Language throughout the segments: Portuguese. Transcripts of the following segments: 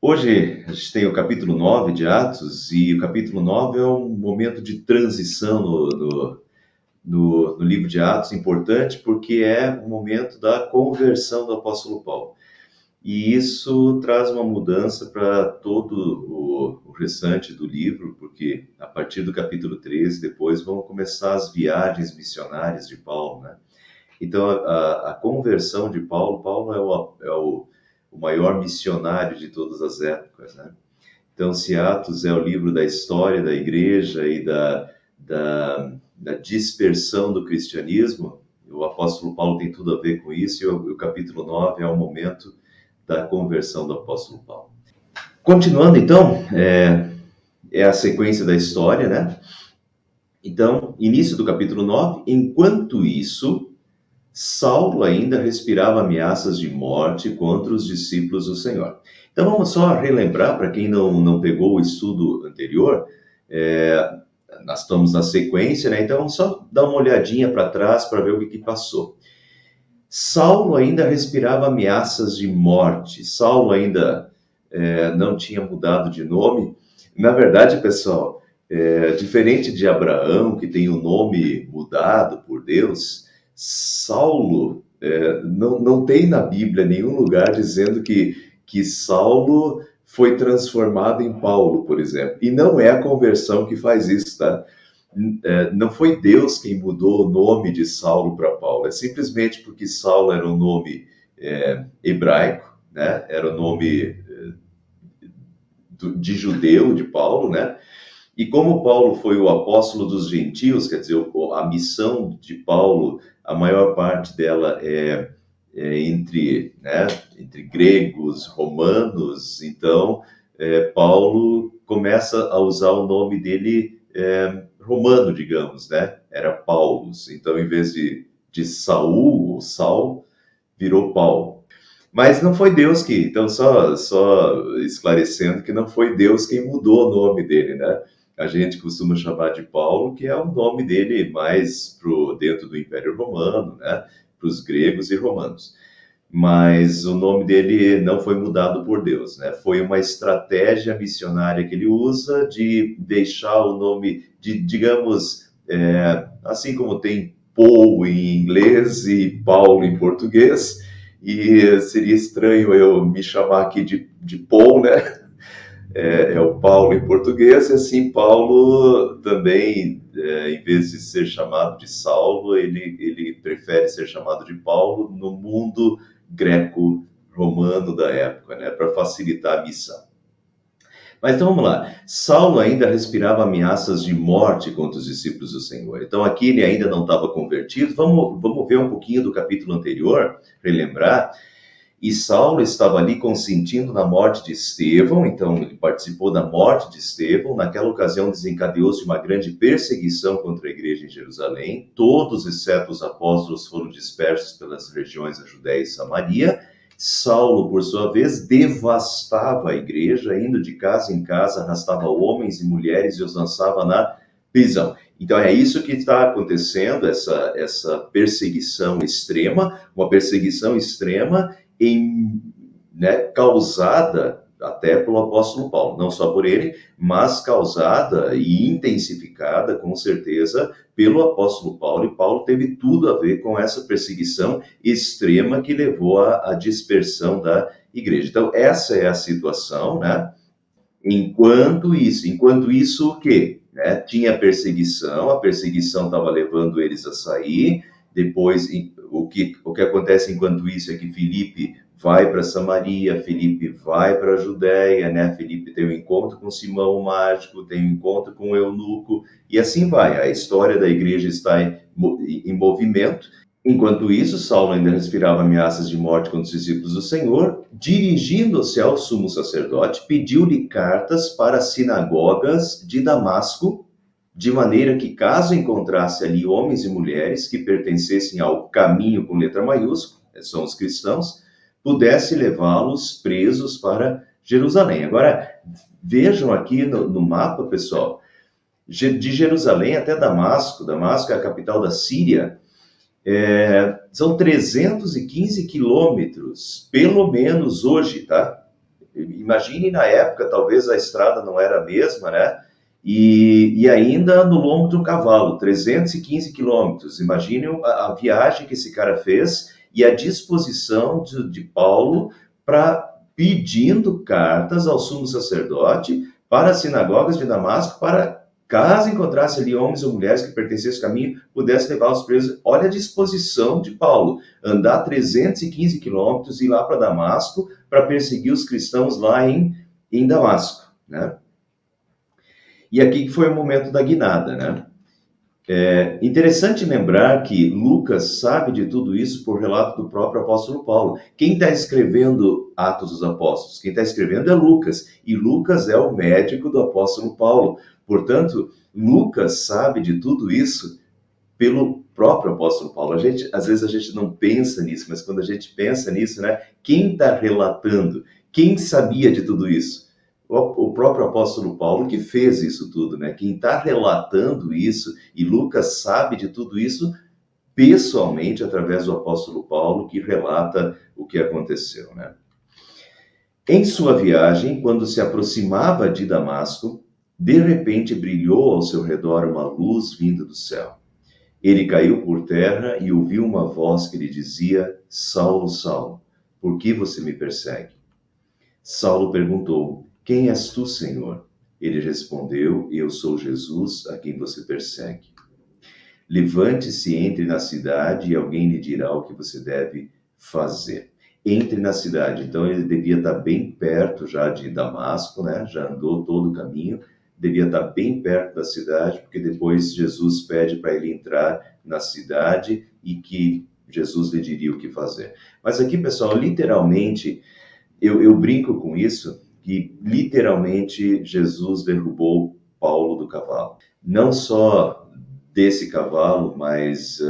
Hoje a gente tem o capítulo 9 de Atos, e o capítulo 9 é um momento de transição no livro de Atos, importante porque é o momento da conversão do apóstolo Paulo. E isso traz uma mudança para todo o restante do livro, porque a partir do capítulo 13, depois vão começar as viagens missionárias de Paulo, né? Então, a conversão de Paulo, Paulo é o maior missionário de todas as épocas, né? Então, se Atos é o livro da história da igreja e da dispersão do cristianismo, o apóstolo Paulo tem tudo a ver com isso, e o capítulo 9 é o momento da conversão do apóstolo Paulo. Continuando, então, é a sequência da história, né? Então, início do capítulo 9, enquanto isso, Saulo ainda respirava ameaças de morte contra os discípulos do Senhor. Então vamos só relembrar, para quem não pegou o estudo anterior, nós estamos na sequência, né? Então vamos só dar uma olhadinha para trás para ver o que passou. Saulo ainda respirava ameaças de morte. Saulo ainda não tinha mudado de nome. Na verdade, pessoal, diferente de Abraão, que tem o nome mudado por Deus, Saulo, não tem na Bíblia nenhum lugar dizendo que Saulo foi transformado em Paulo, por exemplo. E não é a conversão que faz isso, tá? Não foi Deus quem mudou o nome de Saulo para Paulo, é simplesmente porque Saulo era um nome hebraico, né? Era o nome de judeu de Paulo, né? E como Paulo foi o apóstolo dos gentios, quer dizer, a missão de Paulo, a maior parte dela entre gregos, romanos, então Paulo começa a usar o nome dele romano, digamos, né? Era Paulus. Então, em vez de Saul ou Saul, virou Paulo. Mas não foi Deus então só esclarecendo que não foi Deus quem mudou o nome dele, né? A gente costuma chamar de Paulo, que é o nome dele mais dentro do Império Romano, né? Para os gregos e romanos. Mas o nome dele não foi mudado por Deus, né? Foi uma estratégia missionária que ele usa de deixar o nome, digamos, assim como tem Paul em inglês e Paulo em português, e seria estranho eu me chamar aqui de Paul, né? É o Paulo em português, e assim Paulo também, em vez de ser chamado de Saulo, ele prefere ser chamado de Paulo no mundo greco-romano da época, né? Para facilitar a missão. Mas então vamos lá. Saulo ainda respirava ameaças de morte contra os discípulos do Senhor. Então aqui ele ainda não estava convertido. Vamos ver um pouquinho do capítulo anterior, relembrar. E Saulo estava ali consentindo na morte de Estevão, então ele participou da morte de Estevão. Naquela ocasião desencadeou-se uma grande perseguição contra a igreja em Jerusalém. Todos, exceto os apóstolos, foram dispersos pelas regiões da Judéia e Samaria. Saulo, por sua vez, devastava a igreja, indo de casa em casa, arrastava homens e mulheres e os lançava na prisão. Então é isso que está acontecendo, essa perseguição extrema, uma perseguição extrema causada até pelo apóstolo Paulo, não só por ele, mas causada e intensificada, com certeza, pelo apóstolo Paulo, e Paulo teve tudo a ver com essa perseguição extrema que levou à dispersão da igreja. Então, essa é a situação, né? Enquanto isso o quê? Tinha a perseguição estava levando eles a sair. Depois, o que acontece enquanto isso é que Filipe vai para Samaria, Filipe vai para a Judéia, né? Filipe tem um encontro com Simão o Mágico, tem um encontro com o eunuco, e assim vai. A história da igreja está em movimento. Enquanto isso, Saulo ainda respirava ameaças de morte contra os discípulos do Senhor. Dirigindo-se ao sumo sacerdote, pediu-lhe cartas para as sinagogas de Damasco, de maneira que, caso encontrasse ali homens e mulheres que pertencessem ao caminho com letra maiúscula, são os cristãos, pudesse levá-los presos para Jerusalém. Agora, vejam aqui no mapa, pessoal, de Jerusalém até Damasco. Damasco é a capital da Síria. São 315 quilômetros, pelo menos hoje, tá? Imagine na época, talvez a estrada não era a mesma, né? E ainda no lombo de um cavalo, 315 quilômetros. Imagine a viagem que esse cara fez e a disposição de Paulo para pedindo cartas ao sumo sacerdote para as sinagogas de Damasco, para caso encontrasse ali homens ou mulheres que pertencessem ao caminho, pudesse levar os presos. Olha a disposição de Paulo, andar 315 quilômetros e ir lá para Damasco para perseguir os cristãos lá em Damasco, né? E aqui foi o momento da guinada, né? É interessante lembrar que Lucas sabe de tudo isso por relato do próprio apóstolo Paulo. Quem está escrevendo Atos dos Apóstolos? Quem está escrevendo é Lucas. E Lucas é o médico do apóstolo Paulo. Portanto, Lucas sabe de tudo isso pelo próprio apóstolo Paulo. Às vezes a gente não pensa nisso, mas quando a gente pensa nisso, né? Quem está relatando? Quem sabia de tudo isso? O próprio apóstolo Paulo que fez isso tudo, né? Quem está relatando isso, e Lucas sabe de tudo isso pessoalmente através do apóstolo Paulo que relata o que aconteceu, né? Em sua viagem, quando se aproximava de Damasco, de repente brilhou ao seu redor uma luz vinda do céu. Ele caiu por terra e ouviu uma voz que lhe dizia: Saulo, Saulo, por que você me persegue? Saulo perguntou: Quem és tu, Senhor? Ele respondeu: Eu sou Jesus, a quem você persegue. Levante-se, entre na cidade e alguém lhe dirá o que você deve fazer. Entre na cidade. Então ele devia estar bem perto já de Damasco, né? Já andou todo o caminho, devia estar bem perto da cidade, porque depois Jesus pede para ele entrar na cidade e que Jesus lhe diria o que fazer. Mas aqui, pessoal, literalmente, eu brinco com isso, que literalmente Jesus derrubou Paulo do cavalo. Não só desse cavalo, mas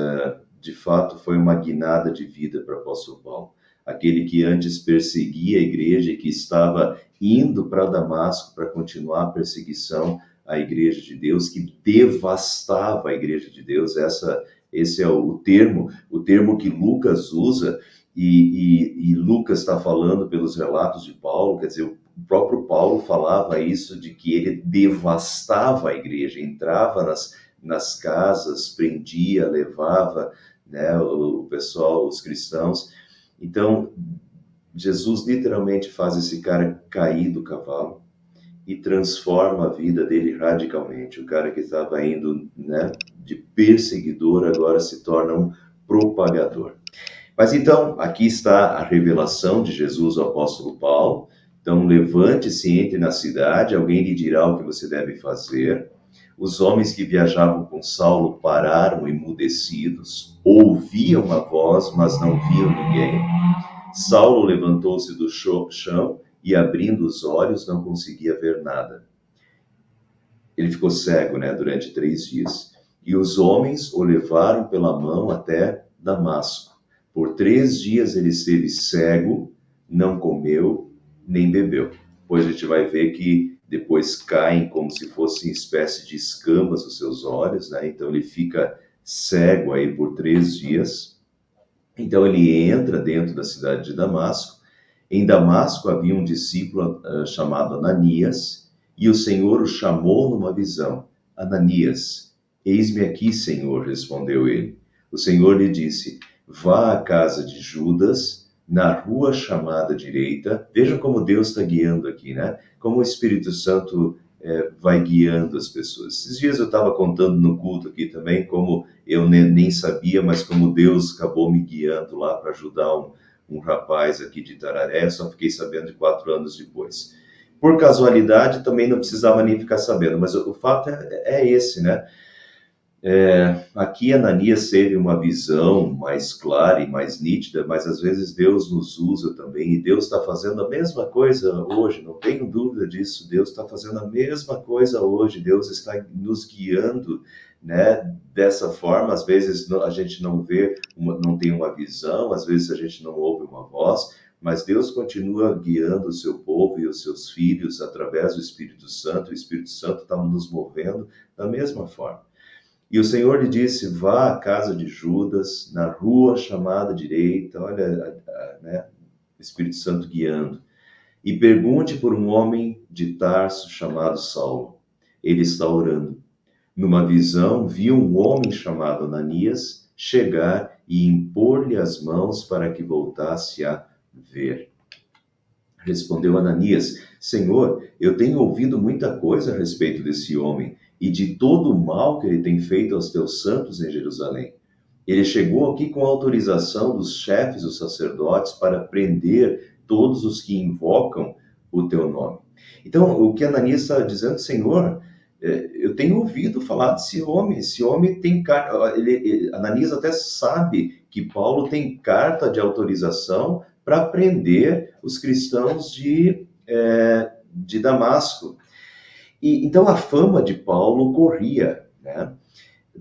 de fato foi uma guinada de vida para o apóstolo Paulo. Aquele que antes perseguia a igreja e que estava indo para Damasco para continuar a perseguição à igreja de Deus, que devastava a igreja de Deus. Esse é o termo que Lucas usa, e Lucas está falando pelos relatos de Paulo, quer dizer, o próprio Paulo falava isso, de que ele devastava a igreja, entrava nas casas, prendia, levava, né, o pessoal, os cristãos. Então, Jesus literalmente faz esse cara cair do cavalo e transforma a vida dele radicalmente. O cara que estava indo, né, de perseguidor agora se torna um propagador. Mas então, aqui está a revelação de Jesus ao apóstolo Paulo. Então, levante-se, entre na cidade, alguém lhe dirá o que você deve fazer. Os homens que viajavam com Saulo pararam emudecidos, ouviam a voz, mas não viam ninguém. Saulo levantou-se do chão e, abrindo os olhos, não conseguia ver nada. Ele ficou cego, né, durante 3 dias. E os homens o levaram pela mão até Damasco. Por 3 dias ele esteve cego, não comeu, nem bebeu. Depois a gente vai ver que depois caem como se fossem espécie de escamas os seus olhos, né? Então ele fica cego aí por 3 dias. Então ele entra dentro da cidade de Damasco. Em Damasco havia um discípulo chamado Ananias, e o Senhor o chamou numa visão. Ananias, eis-me aqui, Senhor, respondeu ele. O Senhor lhe disse: vá à casa de Judas, na rua chamada direita. Vejam como Deus está guiando aqui, né? Como o Espírito Santo vai guiando as pessoas. Esses dias eu estava contando no culto aqui também, como eu nem sabia, mas como Deus acabou me guiando lá para ajudar um rapaz aqui de Itararé, só fiquei sabendo de 4 anos depois. Por casualidade, também não precisava nem ficar sabendo, mas o fato é esse, né? Aqui Ananias teve uma visão mais clara e mais nítida, mas às vezes Deus nos usa também, e Deus está fazendo a mesma coisa hoje, não tenho dúvida disso. Deus está fazendo a mesma coisa hoje, Deus está nos guiando, né, dessa forma. Às vezes a gente não vê, não tem uma visão, às vezes a gente não ouve uma voz, mas Deus continua guiando o seu povo e os seus filhos através do Espírito Santo. O Espírito Santo está nos movendo da mesma forma. E o Senhor lhe disse: vá à casa de Judas, na rua chamada direita. Olha, né, o Espírito Santo guiando. e pergunte por um homem de Tarso chamado Saulo. Ele está orando. Numa visão, viu um homem chamado Ananias chegar e impor-lhe as mãos para que voltasse a ver. Respondeu Ananias: Senhor, eu tenho ouvido muita coisa a respeito desse homem e de todo o mal que ele tem feito aos teus santos em Jerusalém. Ele chegou aqui com autorização dos chefes dos sacerdotes para prender todos os que invocam o teu nome. Então, o que Ananias está dizendo, Senhor, eu tenho ouvido falar desse homem. Esse homem tem carta. Ananias até sabe que Paulo tem carta de autorização para prender os cristãos de Damasco. E então a fama de Paulo corria, né?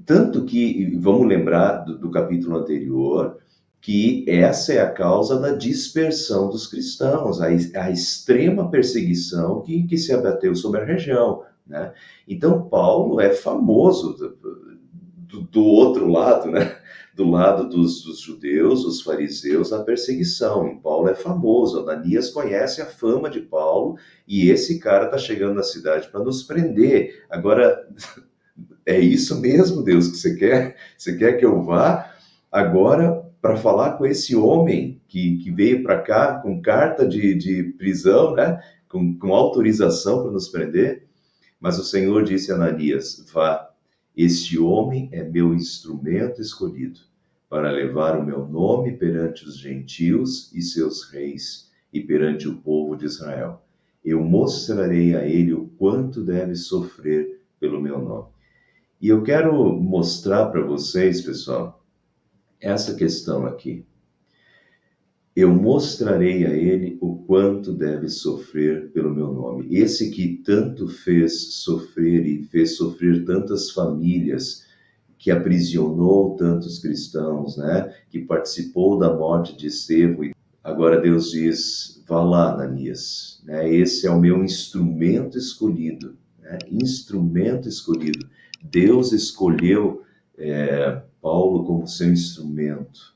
Tanto que, vamos lembrar do capítulo anterior, que essa é a causa da dispersão dos cristãos, a extrema perseguição que se abateu sobre a região, né? Então, Paulo é famoso do outro lado, né? Do lado dos judeus, os fariseus, a perseguição. E Paulo é famoso, Ananias conhece a fama de Paulo, e esse cara está chegando na cidade para nos prender. Agora, é isso mesmo, Deus, que você quer? Você quer que eu vá agora para falar com esse homem que veio para cá com carta de prisão, né? Com autorização para nos prender? Mas o Senhor disse a Ananias: vá, este homem é meu instrumento escolhido para levar o meu nome perante os gentios e seus reis e perante o povo de Israel. Eu mostrarei a ele o quanto deve sofrer pelo meu nome. E eu quero mostrar para vocês, pessoal, essa questão aqui. Eu mostrarei a ele o quanto deve sofrer pelo meu nome. Esse que tanto fez sofrer e fez sofrer tantas famílias, que aprisionou tantos cristãos, né? Que participou da morte de Estevão. Agora Deus diz: vá lá, Ananias, né? Esse é o meu instrumento escolhido, né? Instrumento escolhido. Deus escolheu Paulo como seu instrumento.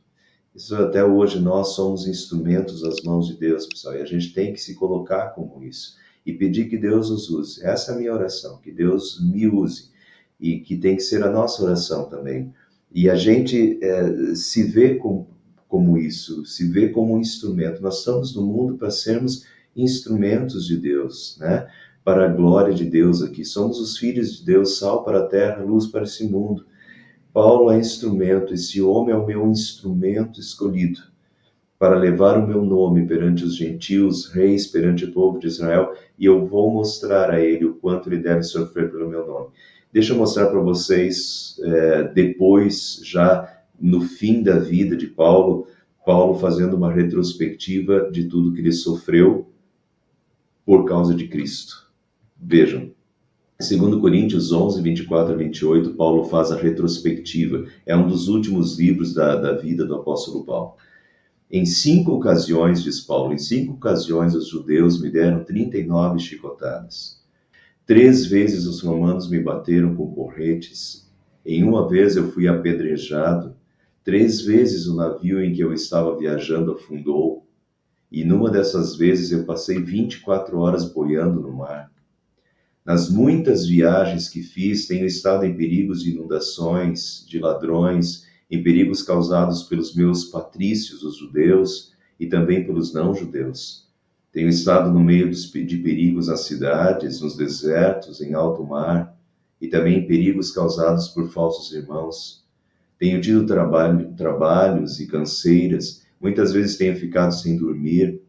Isso até hoje nós somos instrumentos das mãos de Deus, pessoal, e a gente tem que se colocar como isso e pedir que Deus nos use. Essa é a minha oração, que Deus me use, e que tem que ser a nossa oração também. E a gente se vê como isso, se vê como um instrumento. Nós estamos no mundo para sermos instrumentos de Deus, né? Para a glória de Deus aqui. Somos os filhos de Deus, sal para a terra, luz para esse mundo. Paulo é instrumento, esse homem é o meu instrumento escolhido para levar o meu nome perante os gentios, reis, perante o povo de Israel, e eu vou mostrar a ele o quanto ele deve sofrer pelo meu nome. Deixa eu mostrar para vocês, depois, já no fim da vida de Paulo, Paulo fazendo uma retrospectiva de tudo que ele sofreu por causa de Cristo. Vejam. 2 Coríntios 11, 24 a 28, Paulo faz a retrospectiva. É um dos últimos livros da vida do apóstolo Paulo. Em 5 ocasiões, diz Paulo, em 5 ocasiões os judeus me deram 39 chicotadas. 3 vezes os romanos me bateram com porretes. Em uma vez eu fui apedrejado. 3 vezes o navio em que eu estava viajando afundou. E numa dessas vezes eu passei 24 horas boiando no mar. Nas muitas viagens que fiz, tenho estado em perigos de inundações, de ladrões, em perigos causados pelos meus patrícios, os judeus, e também pelos não-judeus. Tenho estado no meio de perigos nas cidades, nos desertos, em alto mar, e também em perigos causados por falsos irmãos. Tenho tido trabalhos e canseiras, muitas vezes tenho ficado sem dormir,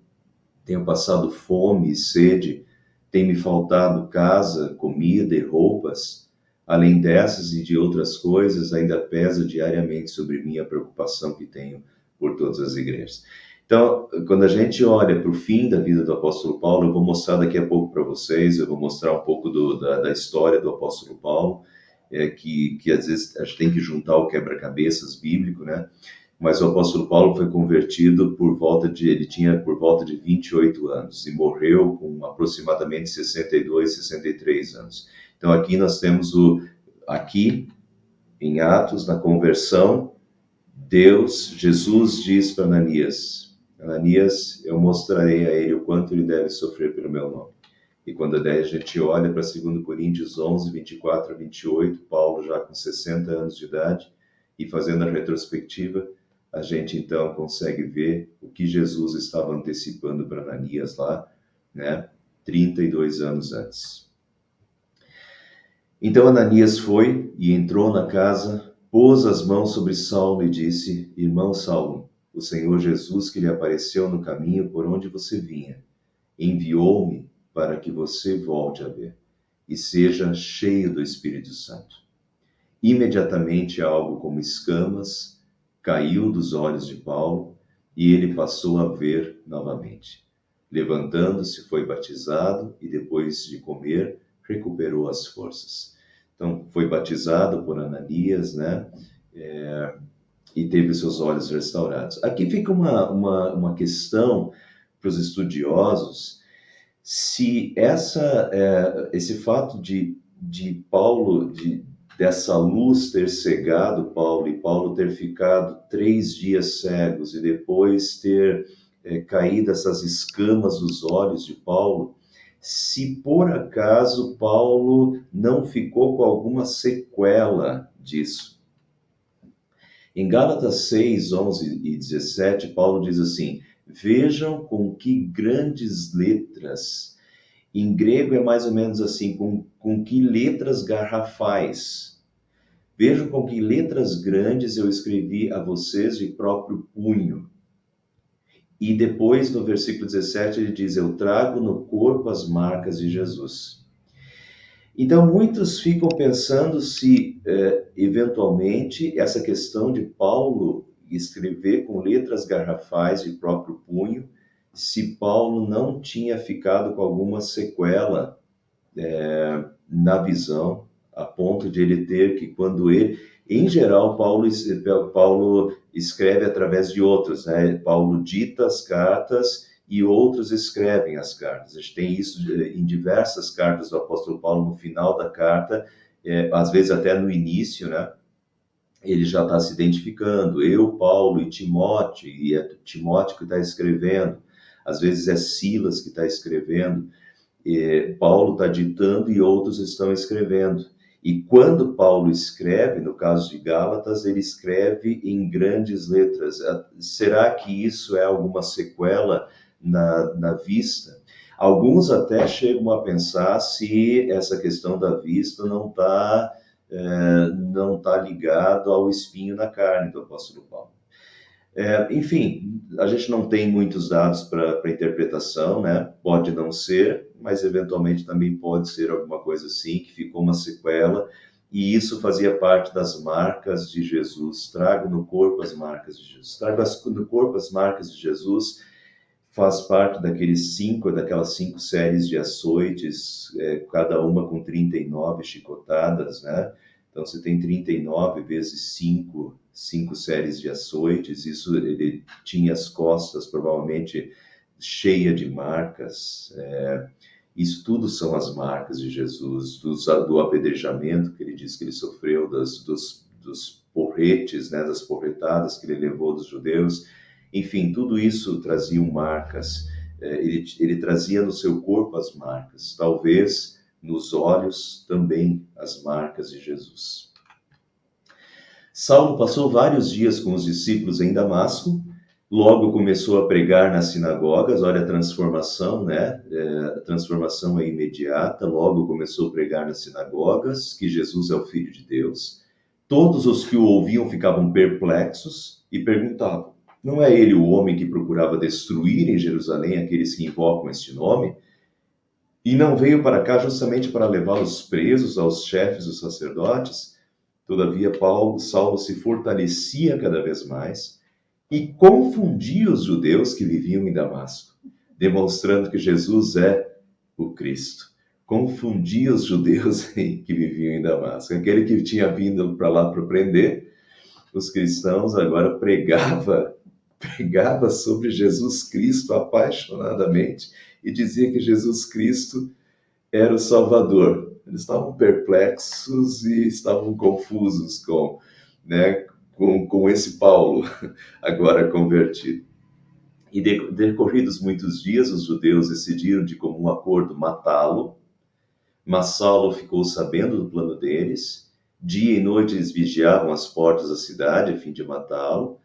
tenho passado fome e sede, tem me faltado casa, comida e roupas. Além dessas e de outras coisas, ainda pesa diariamente sobre mim a preocupação que tenho por todas as igrejas. Então, quando a gente olha para o fim da vida do apóstolo Paulo, eu vou mostrar daqui a pouco para vocês, eu vou mostrar um pouco da história do apóstolo Paulo, que às vezes a gente tem que juntar o quebra-cabeças bíblico, né? Mas o apóstolo Paulo foi convertido ele tinha por volta de 28 anos e morreu com aproximadamente 62, 63 anos. Então aqui nós temos aqui em Atos, na conversão, Jesus diz para Ananias: Ananias, eu mostrarei a ele o quanto ele deve sofrer pelo meu nome. E quando a gente olha para 2 Coríntios 11, 24 a 28, Paulo já com 60 anos de idade, e fazendo a retrospectiva, a gente então consegue ver o que Jesus estava antecipando para Ananias lá, né, 32 anos antes. Então Ananias foi e entrou na casa, pôs as mãos sobre Saulo e disse: Irmão Saulo, o Senhor Jesus, que lhe apareceu no caminho por onde você vinha, enviou-me para que você volte a ver e seja cheio do Espírito Santo. Imediatamente algo como escamas caiu dos olhos de Paulo e ele passou a ver novamente. Levantando-se, foi batizado e depois de comer, recuperou as forças. Então, foi batizado por Ananias, né? E teve os seus olhos restaurados. Aqui fica uma questão para os estudiosos, se esse fato de Paulo, dessa luz ter cegado Paulo e Paulo ter ficado 3 dias cegos e depois ter caído essas escamas dos olhos de Paulo, se por acaso Paulo não ficou com alguma sequela disso. Em Gálatas 6, 11 e 17, Paulo diz assim: vejam com que grandes letras, em grego é mais ou menos assim, com que letras garrafais. Vejam com que letras grandes eu escrevi a vocês de próprio punho. E depois, no versículo 17, ele diz: eu trago no corpo as marcas de Jesus. Então, muitos ficam pensando se, eventualmente, essa questão de Paulo escrever com letras garrafais de próprio punho, se Paulo não tinha ficado com alguma sequela na visão, a ponto de ele ter que, quando ele... Em geral, Paulo escreve através de outros, né? Paulo dita as cartas e outros escrevem as cartas. A gente tem isso em diversas cartas do apóstolo Paulo, no final da carta, às vezes até no início, né? Ele já está se identificando, eu, Paulo e Timóteo, e é Timóteo que está escrevendo, às vezes é Silas que está escrevendo, Paulo está ditando e outros estão escrevendo. E quando Paulo escreve, no caso de Gálatas, ele escreve em grandes letras. Será que isso é alguma sequela na vista? Alguns até chegam a pensar se essa questão da vista não tá ligado ao espinho na carne do apóstolo Paulo. Enfim, a gente não tem muitos dados para interpretação, né? Pode não ser, mas eventualmente também pode ser alguma coisa assim, que ficou uma sequela, e isso fazia parte das marcas de Jesus. Trago no corpo as marcas de Jesus. Trago no corpo as marcas de Jesus faz parte daquelas 5 séries de açoites, cada uma com 39 chicotadas, né? Então, você tem 39 vezes 5 séries de açoites. Isso, ele tinha as costas provavelmente cheia de marcas. Isso tudo são as marcas de Jesus, do apedrejamento que ele diz que ele sofreu, dos porretes, né, das porretadas que ele levou dos judeus. Enfim, tudo isso trazia marcas. Ele trazia no seu corpo as marcas. Talvez nos olhos também as marcas de Jesus. Saulo passou vários dias com os discípulos em Damasco, logo começou a pregar nas sinagogas. Olha a transformação, né? A transformação é imediata, logo começou a pregar nas sinagogas que Jesus é o Filho de Deus. Todos os que o ouviam ficavam perplexos e perguntavam: não é ele o homem que procurava destruir em Jerusalém aqueles que invocam este nome? E não veio para cá justamente para levá-los presos aos chefes dos sacerdotes? Todavia, Saulo se fortalecia cada vez mais e confundia os judeus que viviam em Damasco, demonstrando que Jesus é o Cristo. Confundia os judeus que viviam em Damasco. Aquele que tinha vindo para lá para prender os cristãos agora pregava sobre Jesus Cristo apaixonadamente e dizia que Jesus Cristo era o Salvador. Eles estavam perplexos e estavam confusos com esse Paulo agora convertido. E decorridos muitos dias, os judeus decidiram de comum acordo matá-lo, mas Saulo ficou sabendo do plano deles. Dia e noite eles vigiavam as portas da cidade a fim de matá-lo,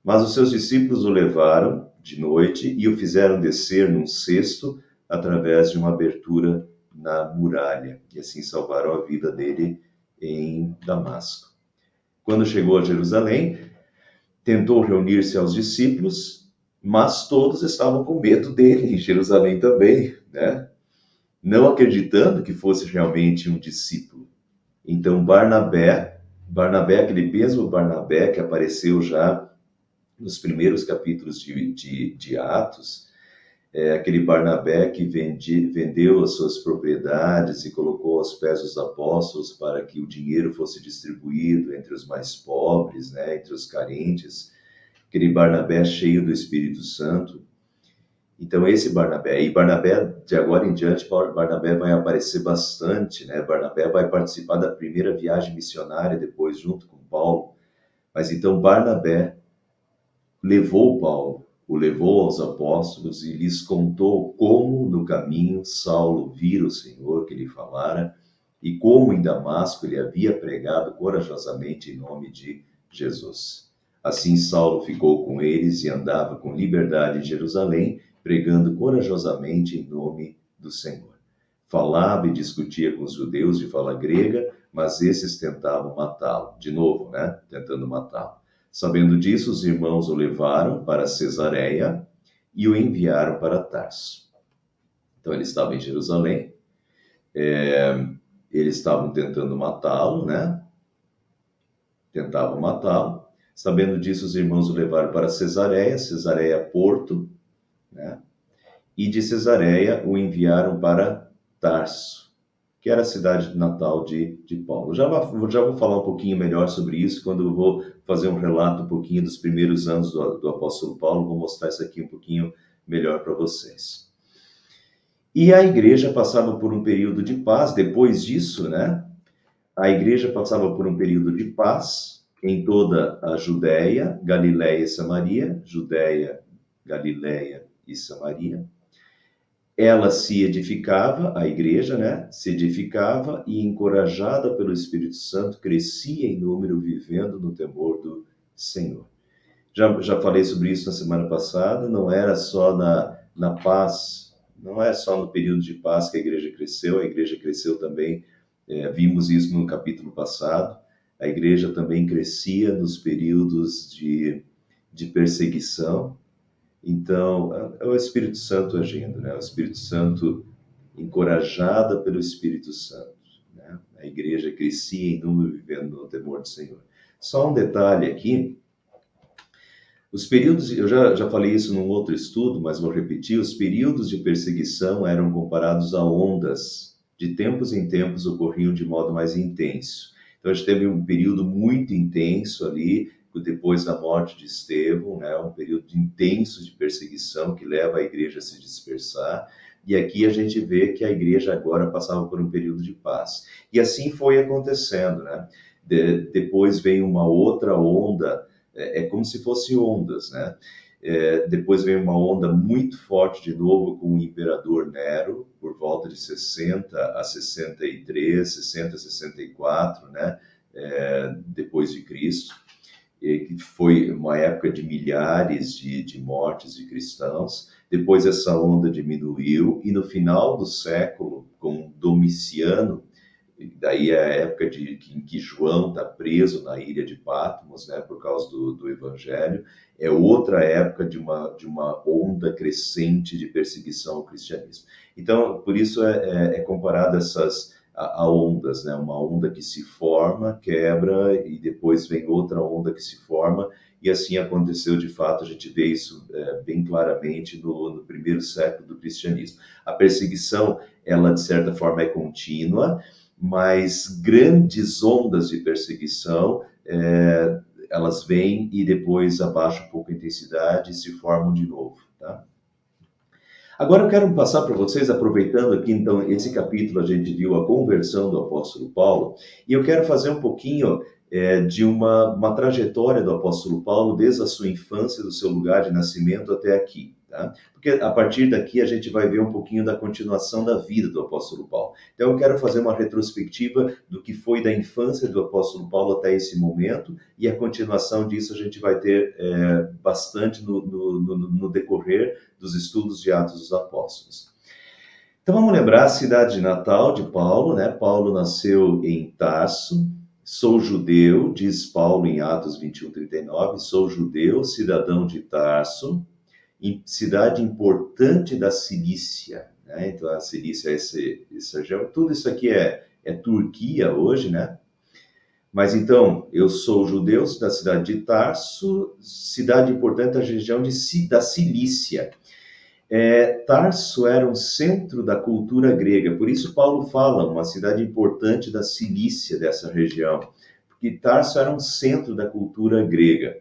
mas os seus discípulos o levaram de noite e o fizeram descer num cesto através de uma abertura na muralha, e assim salvaram a vida dele em Damasco. Quando chegou a Jerusalém, tentou reunir-se aos discípulos, mas todos estavam com medo dele, em Jerusalém também, né? Não acreditando que fosse realmente um discípulo. Então Barnabé, aquele mesmo Barnabé que apareceu já nos primeiros capítulos de Atos, aquele Barnabé que vendeu as suas propriedades e colocou aos pés dos apóstolos para que o dinheiro fosse distribuído entre os mais pobres, né, entre os carentes, aquele Barnabé cheio do Espírito Santo. Então, esse Barnabé, e Barnabé, de agora em diante, Barnabé vai aparecer bastante, né? Barnabé vai participar da primeira viagem missionária depois, junto com Paulo. Mas então, Barnabé levou Paulo, o levou aos apóstolos e lhes contou como no caminho Saulo vira o Senhor que lhe falara e como em Damasco ele havia pregado corajosamente em nome de Jesus. Assim Saulo ficou com eles e andava com liberdade em Jerusalém, pregando corajosamente em nome do Senhor. Falava e discutia com os judeus de fala grega, mas esses tentavam matá-lo. De novo, né? Tentando matá-lo. Sabendo disso, os irmãos o levaram para Cesareia e o enviaram para Tarso. Então ele estava em Jerusalém, eles estavam tentando matá-lo, né? Tentavam matá-lo. Sabendo disso, os irmãos o levaram para Cesareia, Porto, né? E de Cesareia o enviaram para Tarso, que era a cidade natal de Paulo. Já vou falar um pouquinho melhor sobre isso quando eu vou fazer um relato um pouquinho dos primeiros anos do apóstolo Paulo, vou mostrar isso aqui um pouquinho melhor para vocês. E a igreja passava por um período de paz, depois disso, né? A igreja passava por um período de paz em toda a Judéia, Galiléia e Samaria, Judéia, Galiléia e Samaria. Ela se edificava, a igreja, né? Se edificava e, encorajada pelo Espírito Santo, crescia em número, vivendo no temor do Senhor. Já falei sobre isso na semana passada, não era só na paz, não é só no período de paz que a igreja cresceu também, vimos isso no capítulo passado, a igreja também crescia nos períodos de perseguição. Então, é o Espírito Santo agindo, né? O Espírito Santo, encorajada pelo Espírito Santo, né? A igreja crescia em número, vivendo no temor do Senhor. Só um detalhe aqui, os períodos, eu já falei isso num outro estudo, mas vou repetir, os períodos de perseguição eram comparados a ondas, de tempos em tempos ocorriam de modo mais intenso. Então, a gente teve um período muito intenso ali, depois da morte de Estevão, né, um período intenso de perseguição que leva a igreja a se dispersar, e aqui a gente vê que a igreja agora passava por um período de paz. E assim foi acontecendo, né? Depois veio uma outra onda, como se fossem ondas, né? Depois veio uma onda muito forte de novo com o imperador Nero, por volta de 60 a 63, 60 a 64, né? Depois de Cristo, que foi uma época de milhares de mortes de cristãos. Depois essa onda diminuiu e no final do século, com Domiciano, daí é a época em que João está preso na ilha de Patmos, né, por causa do Evangelho, é outra época de uma onda crescente de perseguição ao cristianismo. Então, por isso é comparado a ondas, né? Uma onda que se forma, quebra, e depois vem outra onda que se forma, e assim aconteceu de fato, a gente vê isso bem claramente no primeiro século do cristianismo. A perseguição, ela de certa forma é contínua, mas grandes ondas de perseguição, elas vêm e depois abaixam um pouco a intensidade e se formam de novo, tá? Agora eu quero passar para vocês, aproveitando aqui, então, esse capítulo a gente viu a conversão do apóstolo Paulo, e eu quero fazer um pouquinho de uma trajetória do apóstolo Paulo, desde a sua infância, do seu lugar de nascimento até aqui. tá? Porque a partir daqui a gente vai ver um pouquinho da continuação da vida do apóstolo Paulo. Então eu quero fazer uma retrospectiva do que foi da infância do apóstolo Paulo até esse momento, e a continuação disso a gente vai ter bastante no decorrer dos estudos de Atos dos Apóstolos. Então vamos lembrar a cidade natal de Paulo, né? Paulo nasceu em Tarso. Sou judeu, diz Paulo em Atos 21:39, sou judeu, cidadão de Tarso, cidade importante da Cilícia, né? Então a Cilícia é essa região, tudo isso aqui é Turquia hoje, né? Mas então, eu sou judeu da cidade de Tarso, cidade importante da região da Cilícia. Tarso era um centro da cultura grega, por isso Paulo fala, uma cidade importante da Cilícia, dessa região, porque Tarso era um centro da cultura grega.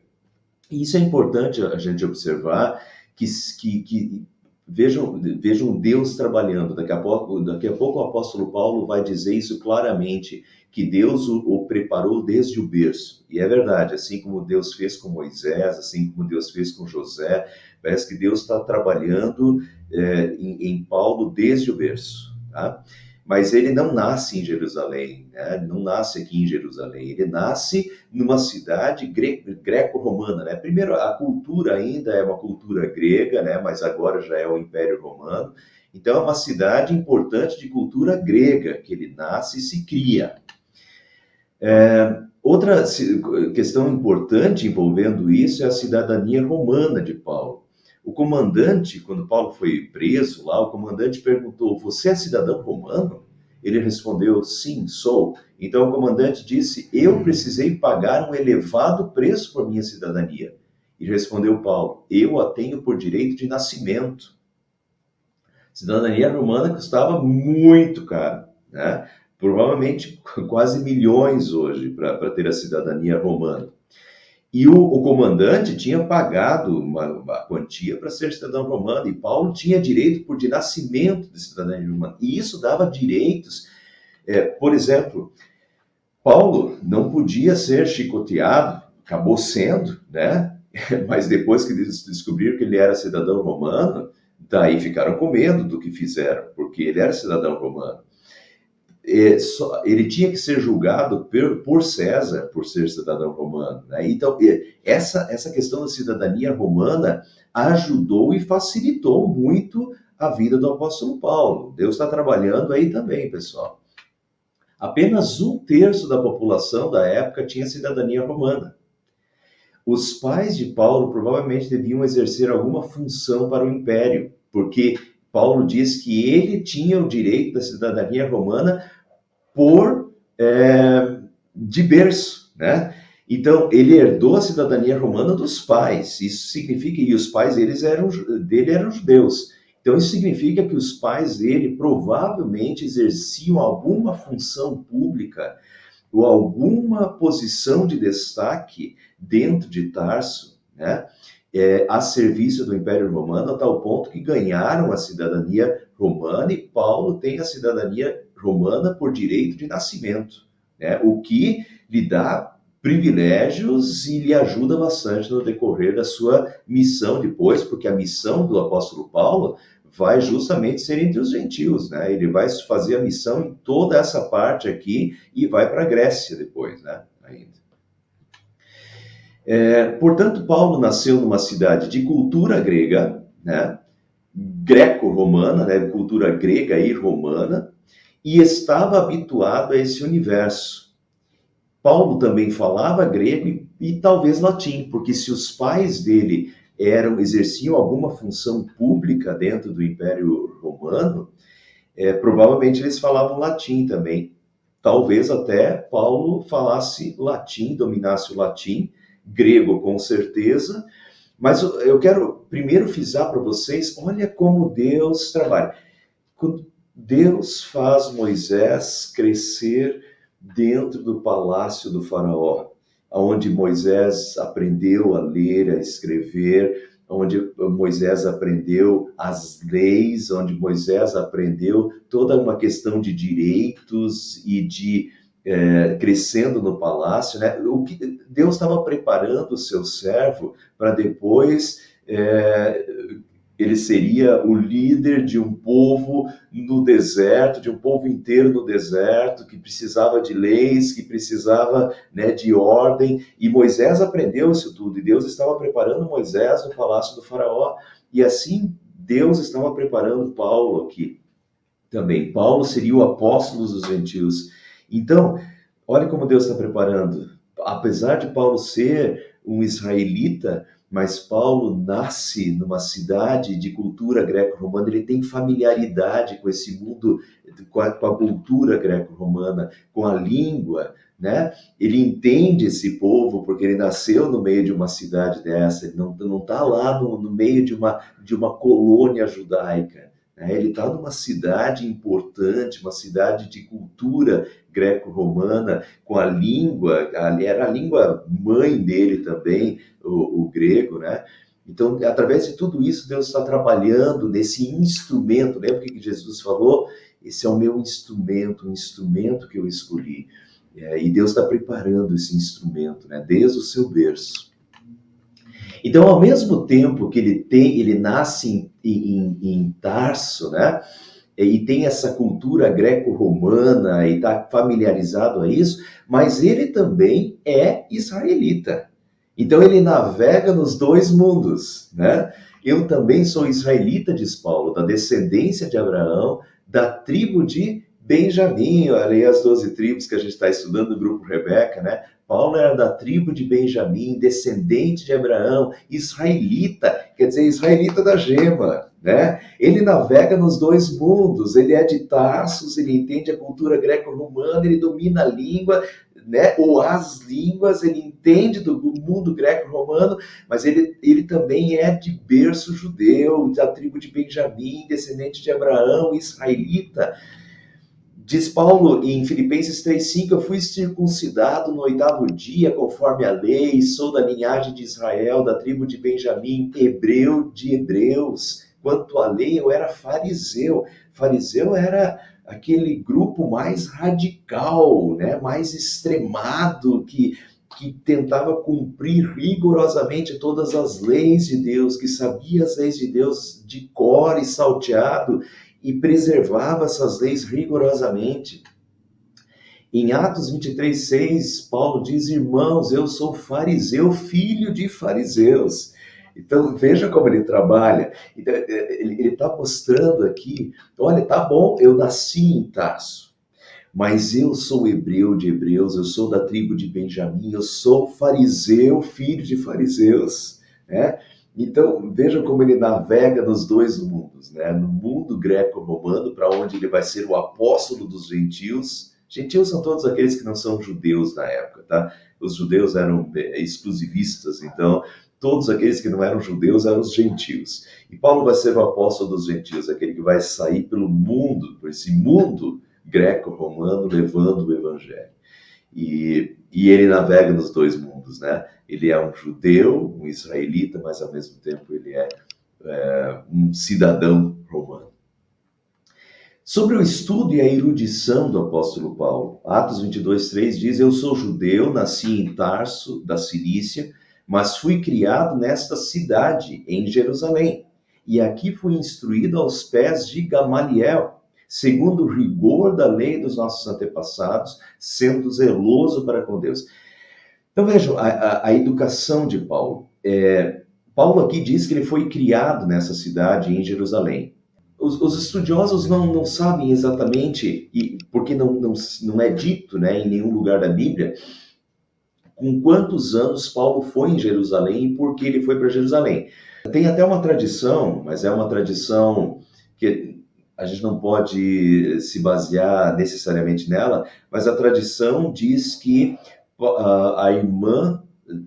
E isso é importante a gente observar, que vejam Deus trabalhando. Daqui a pouco o apóstolo Paulo vai dizer isso claramente, que Deus o preparou desde o berço. E é verdade, assim como Deus fez com Moisés, assim como Deus fez com José, parece que Deus está trabalhando em Paulo desde o berço, tá? Mas ele não nasce em Jerusalém, né? Não nasce aqui em Jerusalém, ele nasce numa cidade greco-romana, né? Primeiro, a cultura ainda é uma cultura grega, né? Mas agora já é o Império Romano. Então, é uma cidade importante de cultura grega, que ele nasce e se cria. Outra questão importante envolvendo isso é a cidadania romana de Paulo. O comandante, quando Paulo foi preso lá, o comandante perguntou, você é cidadão romano? Ele respondeu, sim, sou. Então o comandante disse, eu precisei pagar um elevado preço por minha cidadania. E respondeu Paulo, eu a tenho por direito de nascimento. Cidadania romana custava muito caro, né? Provavelmente quase milhões hoje para ter a cidadania romana. E o comandante tinha pagado uma quantia para ser cidadão romano, e Paulo tinha direito de nascimento de cidadania romana. E isso dava direitos. Por exemplo, Paulo não podia ser chicoteado, acabou sendo, né? Mas depois que descobriram que ele era cidadão romano, daí ficaram com medo do que fizeram, porque ele era cidadão romano. Ele tinha que ser julgado por César, por ser cidadão romano, né? Então, essa questão da cidadania romana ajudou e facilitou muito a vida do apóstolo Paulo. Deus está trabalhando aí também, pessoal. Apenas 1/3 da população da época tinha cidadania romana. Os pais de Paulo provavelmente deviam exercer alguma função para o império, porque Paulo diz que ele tinha o direito da cidadania romana de berço, né? Então, ele herdou a cidadania romana dos pais. Isso significa que os pais dele eram judeus. Então, isso significa que os pais dele provavelmente exerciam alguma função pública ou alguma posição de destaque dentro de Tarso, né? A serviço do Império Romano, a tal ponto que ganharam a cidadania romana, e Paulo tem a cidadania romana por direito de nascimento, né? O que lhe dá privilégios e lhe ajuda bastante no decorrer da sua missão depois, porque a missão do apóstolo Paulo vai justamente ser entre os gentios, né? Ele vai fazer a missão em toda essa parte aqui e vai para a Grécia depois, né? Ainda. Portanto, Paulo nasceu numa cidade de cultura grega, né? Greco-romana, né? Cultura grega e romana, e estava habituado a esse universo. Paulo também falava grego e talvez latim, porque se os pais dele exerciam alguma função pública dentro do Império Romano, provavelmente eles falavam latim também. Talvez até Paulo falasse latim, dominasse o latim, grego com certeza, mas eu quero primeiro frisar para vocês, olha como Deus trabalha. Quando Deus faz Moisés crescer dentro do palácio do faraó, onde Moisés aprendeu a ler, a escrever, onde Moisés aprendeu as leis, onde Moisés aprendeu toda uma questão de direitos e de crescendo no palácio, né? O que Deus estava preparando o seu servo para depois ele seria o líder de um povo no deserto, de um povo inteiro no deserto, que precisava de leis, que precisava, né, de ordem, e Moisés aprendeu isso tudo, e Deus estava preparando Moisés no palácio do faraó, e assim Deus estava preparando Paulo aqui também. Paulo seria o apóstolo dos gentios. Então, olha como Deus está preparando. Apesar de Paulo ser um israelita, mas Paulo nasce numa cidade de cultura greco-romana, ele tem familiaridade com esse mundo, com a cultura greco-romana, com a língua, né? Ele entende esse povo porque ele nasceu no meio de uma cidade dessa, ele não está lá no meio de uma colônia judaica. Ele está numa cidade importante, uma cidade de cultura greco-romana, com a língua, era a língua mãe dele também, o grego, né? Então, através de tudo isso, Deus está trabalhando nesse instrumento. Lembra o que Jesus falou? Esse é o meu instrumento, um instrumento que eu escolhi. E Deus está preparando esse instrumento, né? Desde o seu berço. Então, ao mesmo tempo que ele nasce em Tarso, né? E tem essa cultura greco-romana e está familiarizado a isso, mas ele também é israelita. Então ele navega nos dois mundos, né? Eu também sou israelita, diz Paulo, da descendência de Abraão, da tribo de Benjamim. Olha aí as 12 tribos que a gente está estudando no grupo Rebeca, né? Paulo era da tribo de Benjamim, descendente de Abraão, israelita, quer dizer, israelita da gema, né? Ele navega nos dois mundos, ele é de Tarsus, ele entende a cultura greco-romana, ele domina a língua, né? Ou as línguas, ele entende do mundo greco-romano, mas ele também é de berço judeu, da tribo de Benjamim, descendente de Abraão, israelita. Diz Paulo em Filipenses 3,5, eu fui circuncidado no 8º dia, conforme a lei, sou da linhagem de Israel, da tribo de Benjamim, hebreu de hebreus. Quanto à lei, eu era fariseu. Fariseu era aquele grupo mais radical, né? Mais extremado, que tentava cumprir rigorosamente todas as leis de Deus, que sabia as leis de Deus de cor e salteado, e preservava essas leis rigorosamente. Em Atos 23:6, Paulo diz, irmãos, eu sou fariseu, filho de fariseus. Então, veja como ele trabalha. Então, ele está mostrando aqui, olha, tá bom, eu nasci em Tarso, mas eu sou hebreu de hebreus, eu sou da tribo de Benjamim, eu sou fariseu, filho de fariseus, né? Então, vejam como ele navega nos dois mundos, né? No mundo greco-romano, para onde ele vai ser o apóstolo dos gentios. Gentios são todos aqueles que não são judeus na época, tá? Os judeus eram exclusivistas, então todos aqueles que não eram judeus eram os gentios. E Paulo vai ser o apóstolo dos gentios, aquele que vai sair pelo mundo, por esse mundo greco-romano, levando o evangelho. E ele navega nos dois mundos, né? Ele é um judeu, um israelita, mas ao mesmo tempo ele é um cidadão romano. Sobre o estudo e a erudição do apóstolo Paulo, Atos 22:3 diz, eu sou judeu, nasci em Tarso, da Cilícia, mas fui criado nesta cidade, em Jerusalém, e aqui fui instruído aos pés de Gamaliel, segundo o rigor da lei dos nossos antepassados, sendo zeloso para com Deus. Então vejam, a educação de Paulo. Paulo aqui diz que ele foi criado nessa cidade, em Jerusalém. Os estudiosos não sabem exatamente, porque não é dito, né, em nenhum lugar da Bíblia, com quantos anos Paulo foi em Jerusalém e por que ele foi para Jerusalém. Tem até uma tradição, mas é uma tradição que a gente não pode se basear necessariamente nela, mas a tradição diz que a irmã,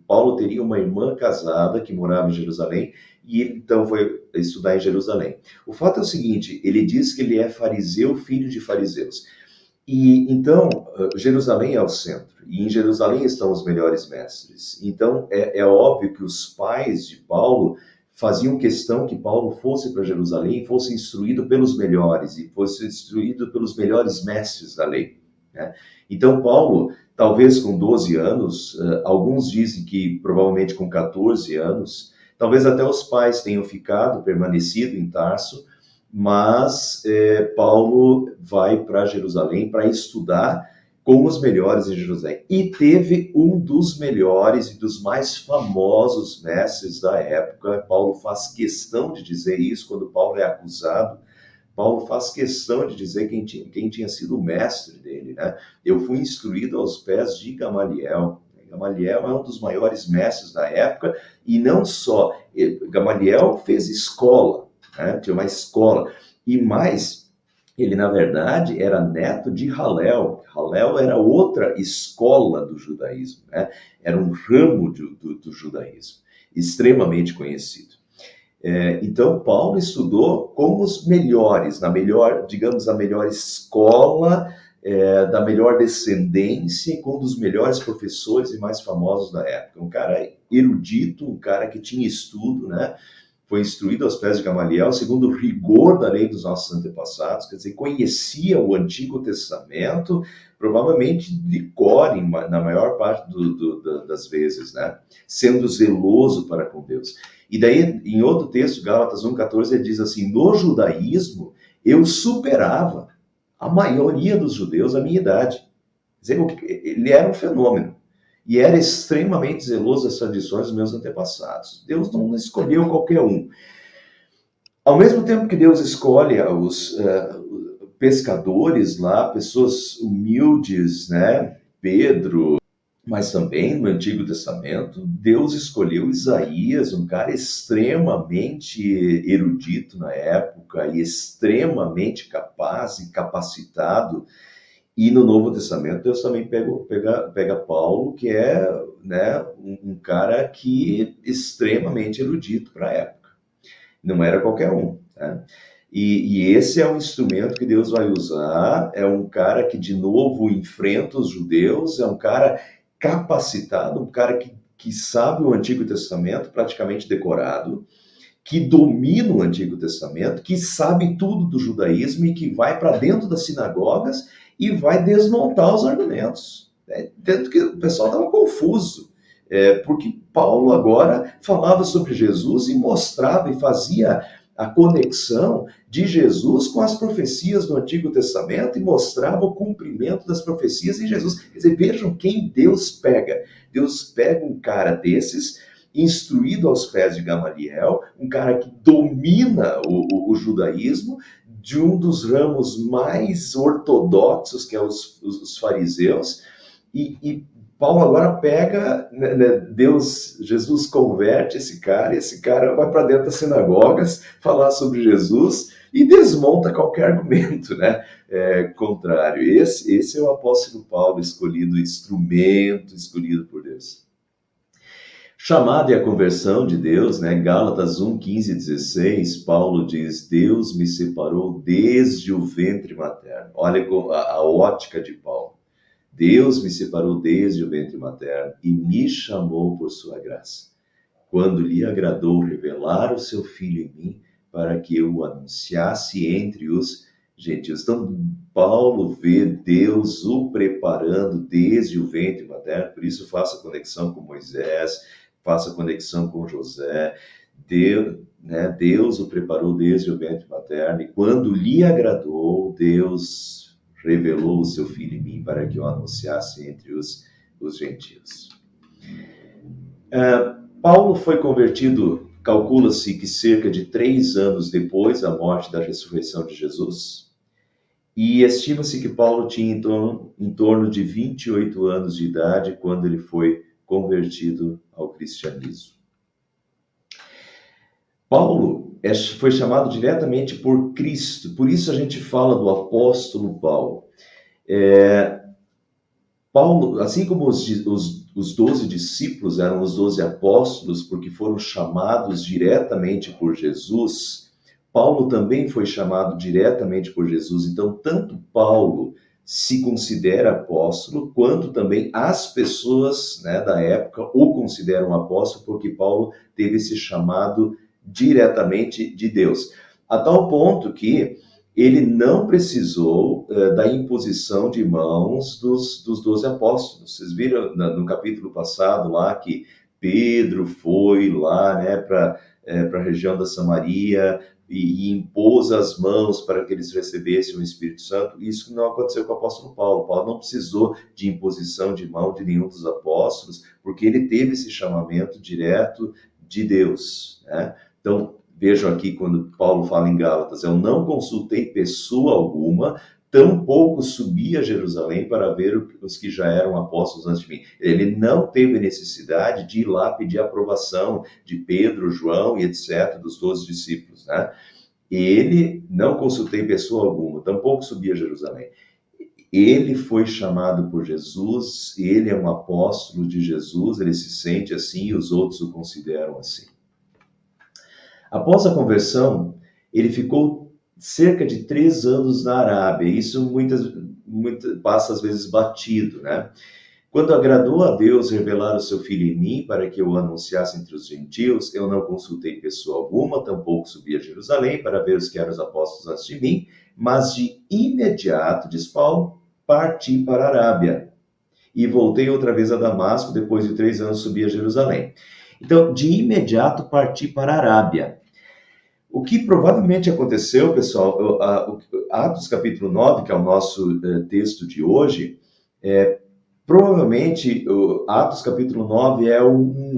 Paulo teria uma irmã casada que morava em Jerusalém, e ele então foi estudar em Jerusalém. O fato é o seguinte, ele diz que ele é fariseu, filho de fariseus. E então, Jerusalém é o centro, e em Jerusalém estão os melhores mestres. Então, é óbvio que os pais de Paulo faziam questão que Paulo fosse para Jerusalém e fosse instruído pelos melhores, e fosse instruído pelos melhores mestres da lei, né? Então, Paulo, talvez com 12 anos, alguns dizem que provavelmente com 14 anos, Talvez até os pais tenham permanecido em Tarso, mas Paulo vai para Jerusalém para estudar com os melhores em Jerusalém. E teve um dos melhores e dos mais famosos mestres da época. Paulo faz questão de dizer isso quando Paulo é acusado. Paulo faz questão de dizer quem tinha sido o mestre dele, né? Eu fui instruído aos pés de Gamaliel. Gamaliel é um dos maiores mestres da época, e não só, Gamaliel fez escola, né? Tinha uma escola, e mais, ele na verdade era neto de Halel. Halel era outra escola do judaísmo, né? Era um ramo do judaísmo, extremamente conhecido. Então, Paulo estudou com os melhores, digamos, a melhor escola, da melhor descendência, com um dos melhores professores e mais famosos da época. Um cara erudito, um cara que tinha estudo, né? Foi instruído aos pés de Gamaliel, segundo o rigor da lei dos nossos antepassados, quer dizer, conhecia o Antigo Testamento, provavelmente de cor, na maior parte das vezes, né? Sendo zeloso para com Deus. E daí, em outro texto, Gálatas 1,14, ele diz assim: no judaísmo, eu superava a maioria dos judeus da minha idade. Quer dizer, ele era um fenômeno. E era extremamente zeloso das tradições dos meus antepassados. Deus não escolheu qualquer um. Ao mesmo tempo que Deus escolhe os pescadores lá, pessoas humildes, né? Pedro, mas também no Antigo Testamento, Deus escolheu Isaías, um cara extremamente erudito na época e extremamente capaz e capacitado. E no Novo Testamento, Deus também pega Paulo, que é, né, um cara que extremamente erudito para a época. Não era qualquer um, né? E esse é um instrumento que Deus vai usar. É um cara que, de novo, enfrenta os judeus, é um cara capacitado, um cara que sabe o Antigo Testamento praticamente decorado, que domina o Antigo Testamento, que sabe tudo do judaísmo e que vai para dentro das sinagogas e vai desmontar os argumentos. Tanto que o pessoal estava confuso, porque Paulo agora falava sobre Jesus e mostrava e fazia a conexão de Jesus com as profecias do Antigo Testamento e mostrava o cumprimento das profecias em Jesus. Quer dizer, vejam quem Deus pega. Deus pega um cara desses, instruído aos pés de Gamaliel, um cara que domina o judaísmo, de um dos ramos mais ortodoxos, que é os fariseus, e Paulo agora pega, né, Jesus converte esse cara, e esse cara vai para dentro das sinagogas falar sobre Jesus e desmonta qualquer argumento, né, contrário. Esse é o apóstolo Paulo, instrumento escolhido por Deus. Chamada e a conversão de Deus, né? Gálatas 1, 15 e 16, Paulo diz: Deus me separou desde o ventre materno. Olha a ótica de Paulo. Deus me separou desde o ventre materno e me chamou por sua graça, quando lhe agradou revelar o seu Filho em mim, para que eu o anunciasse entre os gentios. Então, Paulo vê Deus o preparando desde o ventre materno, por isso faça conexão com Moisés, faça conexão com José. Deus o preparou desde o ventre materno, e quando lhe agradou, Deus revelou o seu Filho em mim para que eu anunciasse entre os gentios. Paulo foi convertido, calcula-se que cerca de 3 anos depois da morte e da ressurreição de Jesus, e estima-se que Paulo tinha em torno de 28 anos de idade quando ele foi convertido ao cristianismo. Paulo foi chamado diretamente por Cristo, por isso a gente fala do apóstolo Paulo. Paulo, assim como os 12 discípulos eram os 12 apóstolos porque foram chamados diretamente por Jesus, Paulo também foi chamado diretamente por Jesus. Então, tanto Paulo se considera apóstolo, quanto também as pessoas, né, da época o consideram apóstolo, porque Paulo teve esse chamado diretamente de Deus. A tal ponto que ele não precisou da imposição de mãos dos 12 apóstolos. Vocês viram no capítulo passado lá que Pedro foi lá, né, para a região da Samaria e impôs as mãos para que eles recebessem o Espírito Santo. Isso não aconteceu com o apóstolo Paulo. Paulo não precisou de imposição de mão de nenhum dos apóstolos, porque ele teve esse chamamento direto de Deus, né? Então, vejam aqui quando Paulo fala em Gálatas: eu não consultei pessoa alguma, tampouco subi a Jerusalém para ver os que já eram apóstolos antes de mim. Ele não teve necessidade de ir lá pedir aprovação de Pedro, João e etc., dos 12 discípulos, né? Ele não consultei pessoa alguma, tampouco subi a Jerusalém. Ele foi chamado por Jesus, ele é um apóstolo de Jesus, ele se sente assim e os outros o consideram assim. Após a conversão, ele ficou cerca de 3 anos na Arábia. Isso passa às vezes batido, né? Quando agradou a Deus revelar o seu Filho em mim para que eu o anunciasse entre os gentios, eu não consultei pessoa alguma, tampouco subi a Jerusalém para ver os que eram os apóstolos antes de mim, mas de imediato, diz Paulo, parti para a Arábia e voltei outra vez a Damasco. Depois de 3 anos subi a Jerusalém. Então, de imediato parti para a Arábia. O que provavelmente aconteceu, pessoal, Atos capítulo 9, que é o nosso texto de hoje, provavelmente Atos capítulo 9 é um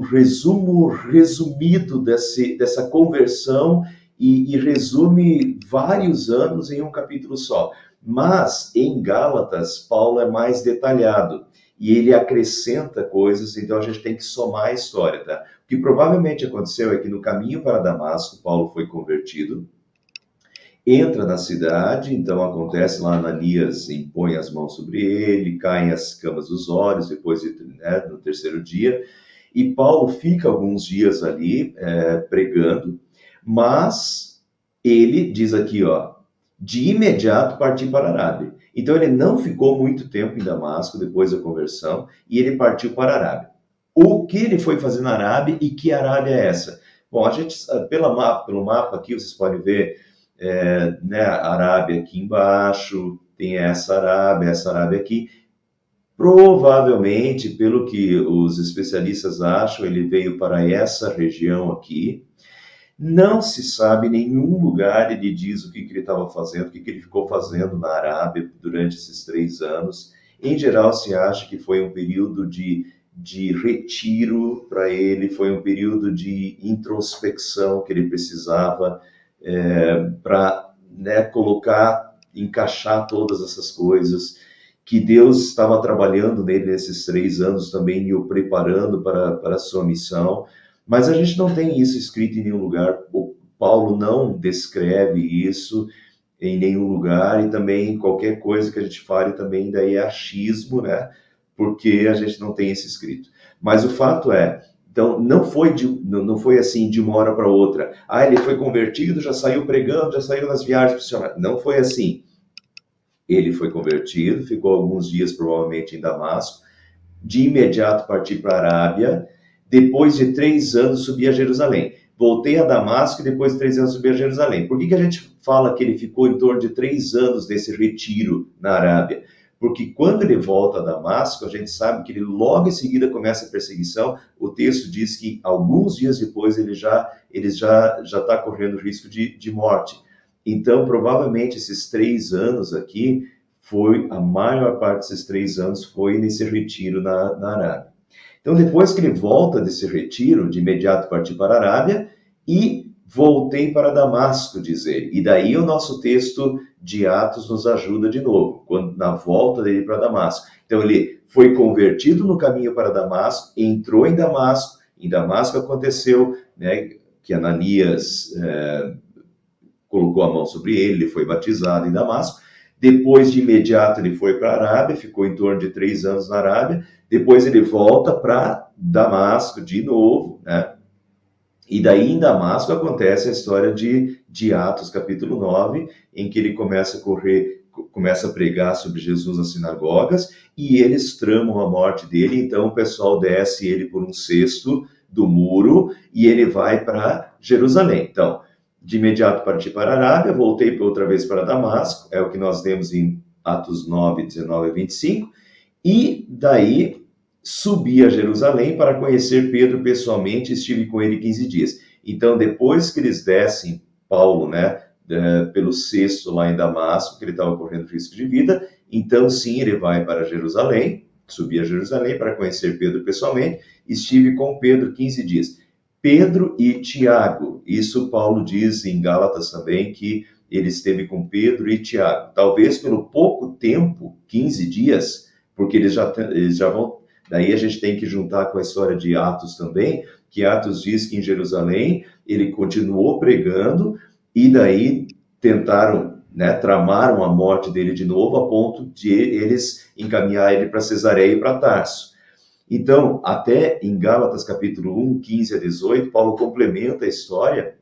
resumido dessa conversão e resume vários anos em um capítulo só. Mas em Gálatas, Paulo é mais detalhado e ele acrescenta coisas, então a gente tem que somar a história, tá? O que provavelmente aconteceu é que no caminho para Damasco, Paulo foi convertido, entra na cidade, então acontece lá, Ananias impõe as mãos sobre ele, caem as escamas dos olhos, depois, né, no terceiro dia, e Paulo fica alguns dias ali pregando, mas ele diz aqui, ó, de imediato partiu para a Arábia. Então ele não ficou muito tempo em Damasco depois da conversão, e ele partiu para a Arábia. O que ele foi fazer na Arábia e que Arábia é essa? Bom, a gente, pelo mapa aqui, vocês podem ver, né, a Arábia aqui embaixo, tem essa Arábia aqui. Provavelmente, pelo que os especialistas acham, ele veio para essa região aqui. Não se sabe em nenhum lugar, ele diz o que ele estava fazendo, o que ele ficou fazendo na Arábia durante esses 3 anos. Em geral, se acha que foi um período de retiro para ele, foi um período de introspecção que ele precisava para, né, encaixar todas essas coisas, que Deus estava trabalhando nele nesses 3 anos também e o preparando para a sua missão. Mas a gente não tem isso escrito em nenhum lugar. O Paulo não descreve isso em nenhum lugar, e também qualquer coisa que a gente fale também daí é achismo, né? Porque a gente não tem isso escrito. Mas o fato é, então não foi assim de uma hora para outra. Ele foi convertido, já saiu pregando, já saiu nas viagens missionárias. Não foi assim. Ele foi convertido, ficou alguns dias provavelmente em Damasco, de imediato partiu para a Arábia, depois de 3 anos subi a Jerusalém. Voltei a Damasco e depois de 3 anos subi a Jerusalém. Por que a gente fala que ele ficou em torno de 3 anos nesse retiro na Arábia? Porque quando ele volta a Damasco, a gente sabe que ele logo em seguida começa a perseguição. O texto diz que alguns dias depois ele já está correndo risco de morte. Então, provavelmente esses 3 anos aqui, a maior parte desses 3 anos foi nesse retiro na Arábia. Então, depois que ele volta desse retiro, de imediato partiu para a Arábia e voltei para Damasco, diz ele. E daí o nosso texto de Atos nos ajuda de novo, na volta dele para Damasco. Então, ele foi convertido no caminho para Damasco, entrou em Damasco aconteceu, né, que Ananias colocou a mão sobre ele foi batizado em Damasco. Depois, de imediato, ele foi para a Arábia, ficou em torno de 3 anos na Arábia. Depois ele volta para Damasco de novo, né? E daí em Damasco acontece a história de Atos, capítulo 9, em que ele começa a pregar sobre Jesus nas sinagogas, e eles tramam a morte dele. Então o pessoal desce ele por um cesto do muro e ele vai para Jerusalém. Então, de imediato parti para a Arábia, voltei outra vez para Damasco, é o que nós temos em Atos 9, 19 e 25, e daí subi a Jerusalém para conhecer Pedro pessoalmente, estive com ele 15 dias. Então, depois que eles descem, Paulo, né, pelo cesto lá em Damasco, que ele estava correndo risco de vida, então sim, ele vai para Jerusalém, subi a Jerusalém para conhecer Pedro pessoalmente, estive com Pedro 15 dias. Pedro e Tiago, isso Paulo diz em Gálatas também, que ele esteve com Pedro e Tiago. Talvez pelo pouco tempo, 15 dias, porque eles já vão. Daí a gente tem que juntar com a história de Atos também, que Atos diz que em Jerusalém ele continuou pregando, e daí tentaram, né, tramaram a morte dele de novo, a ponto de eles encaminhar ele para Cesareia e para Tarso. Então, até em Gálatas capítulo 1, 15 a 18, Paulo complementa a história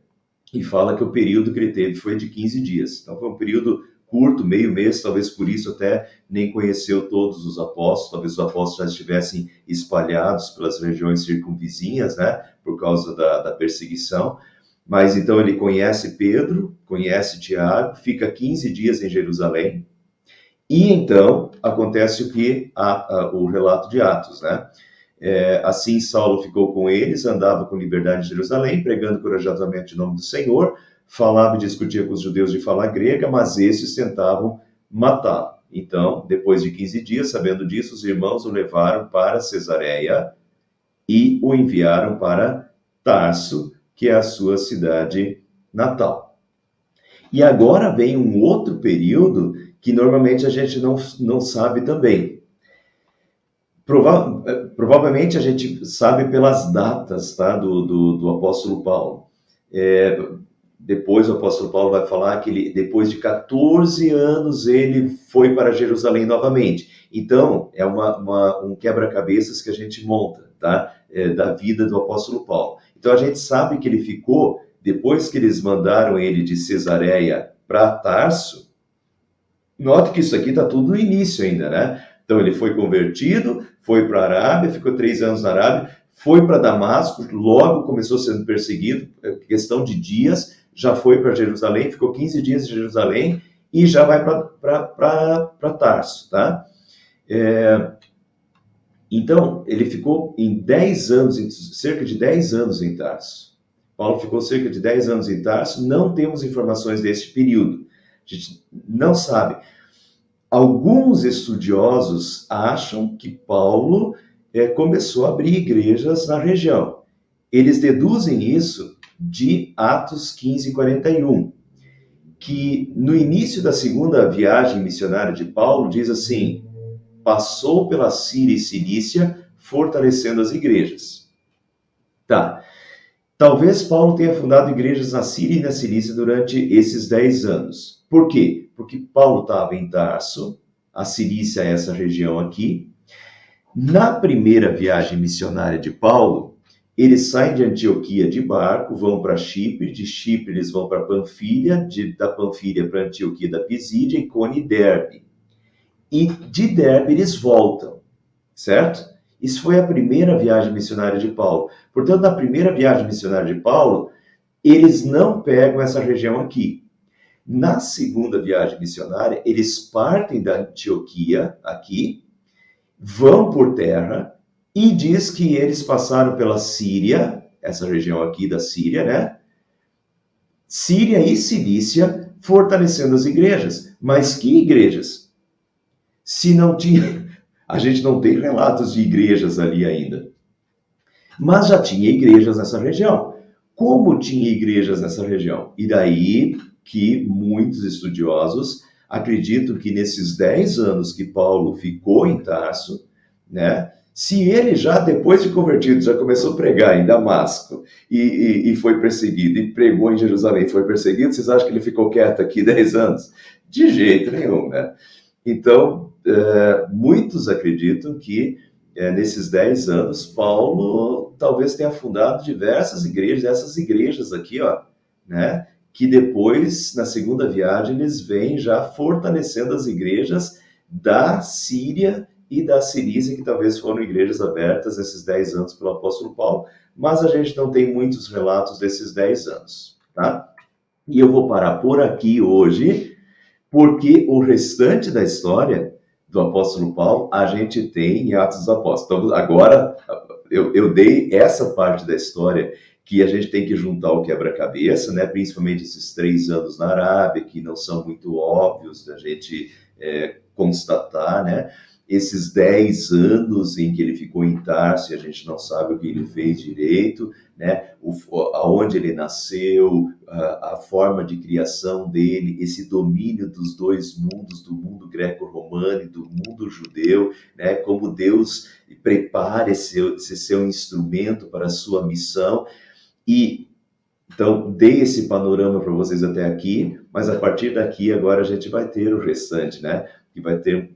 e fala que o período que ele teve foi de 15 dias. Então, foi um período curto, meio mês, talvez por isso até nem conheceu todos os apóstolos, talvez os apóstolos já estivessem espalhados pelas regiões circunvizinhas, né, por causa da perseguição. Mas então ele conhece Pedro, conhece Tiago, fica 15 dias em Jerusalém, e então acontece o que o relato de Atos, né? Assim Saulo ficou com eles, andava com liberdade em Jerusalém, pregando corajosamente o nome do Senhor, falava e discutia com os judeus de fala grega, mas esses tentavam matá-lo. Então, depois de 15 dias, sabendo disso, os irmãos o levaram para Cesareia e o enviaram para Tarso, que é a sua cidade natal. E agora vem um outro período que normalmente a gente não sabe também. Provavelmente a gente sabe pelas datas, tá, do apóstolo Paulo. Depois o apóstolo Paulo vai falar que ele, depois de 14 anos ele foi para Jerusalém novamente. Então, é um quebra-cabeças que a gente monta, tá? Da vida do apóstolo Paulo. Então, a gente sabe que ele ficou, depois que eles mandaram ele de Cesareia para Tarso, note que isso aqui está tudo no início ainda, né? Então, ele foi convertido, foi para a Arábia, ficou 3 anos na Arábia, foi para Damasco, logo começou sendo perseguido, questão de dias, já foi para Jerusalém, ficou 15 dias em Jerusalém e já vai para Tarso, tá? Então, ele ficou em 10 anos, cerca de 10 anos em Tarso. Paulo ficou cerca de 10 anos em Tarso, não temos informações desse período. A gente não sabe. Alguns estudiosos acham que Paulo começou a abrir igrejas na região. Eles deduzem isso de Atos 15, 41, que no início da segunda viagem missionária de Paulo, diz assim, passou pela Síria e Cilícia, fortalecendo as igrejas. Tá. Talvez Paulo tenha fundado igrejas na Síria e na Cilícia durante esses 10 anos. Por quê? Porque Paulo estava em Tarso, a Cilícia é essa região aqui. Na primeira viagem missionária de Paulo, eles saem de Antioquia de barco, vão para Chipre, de Chipre eles vão para Panfilha, da Panfilha para Antioquia da Pisídia, Icônio e Derbe. E de Derbe eles voltam, certo? Isso foi a primeira viagem missionária de Paulo. Portanto, na primeira viagem missionária de Paulo, eles não pegam essa região aqui. Na segunda viagem missionária, eles partem da Antioquia, aqui, vão por terra, e diz que eles passaram pela Síria, essa região aqui da Síria, né? Síria e Cilícia, fortalecendo as igrejas. Mas que igrejas? Se não tinha... A gente não tem relatos de igrejas ali ainda. Mas já tinha igrejas nessa região. Como tinha igrejas nessa região? E daí que muitos estudiosos acreditam que nesses 10 anos que Paulo ficou em Tarso, né, se ele já, depois de convertido, já começou a pregar em Damasco e foi perseguido, e pregou em Jerusalém e foi perseguido, vocês acham que ele ficou quieto aqui 10 anos? De jeito nenhum, né? Então, muitos acreditam que nesses 10 anos, Paulo talvez tenha fundado diversas igrejas, essas igrejas aqui, ó, né? Que depois, na segunda viagem, eles vêm já fortalecendo as igrejas da Síria e da Cilícia, que talvez foram igrejas abertas nesses 10 anos pelo apóstolo Paulo, mas a gente não tem muitos relatos desses 10 anos, tá? E eu vou parar por aqui hoje, porque o restante da história do apóstolo Paulo, a gente tem em Atos dos Apóstolos. Então, agora, eu dei essa parte da história que a gente tem que juntar o quebra-cabeça, né? Principalmente esses 3 anos na Arábia, que não são muito óbvios da gente constatar, né? Esses 10 anos em que ele ficou em Tarso, e a gente não sabe o que ele fez direito, né? Aonde ele nasceu, a forma de criação dele, esse domínio dos dois mundos, do mundo greco-romano e do mundo judeu, né? Como Deus prepara esse seu instrumento para a sua missão. E então, dei esse panorama para vocês até aqui, mas a partir daqui agora a gente vai ter o restante, né? Que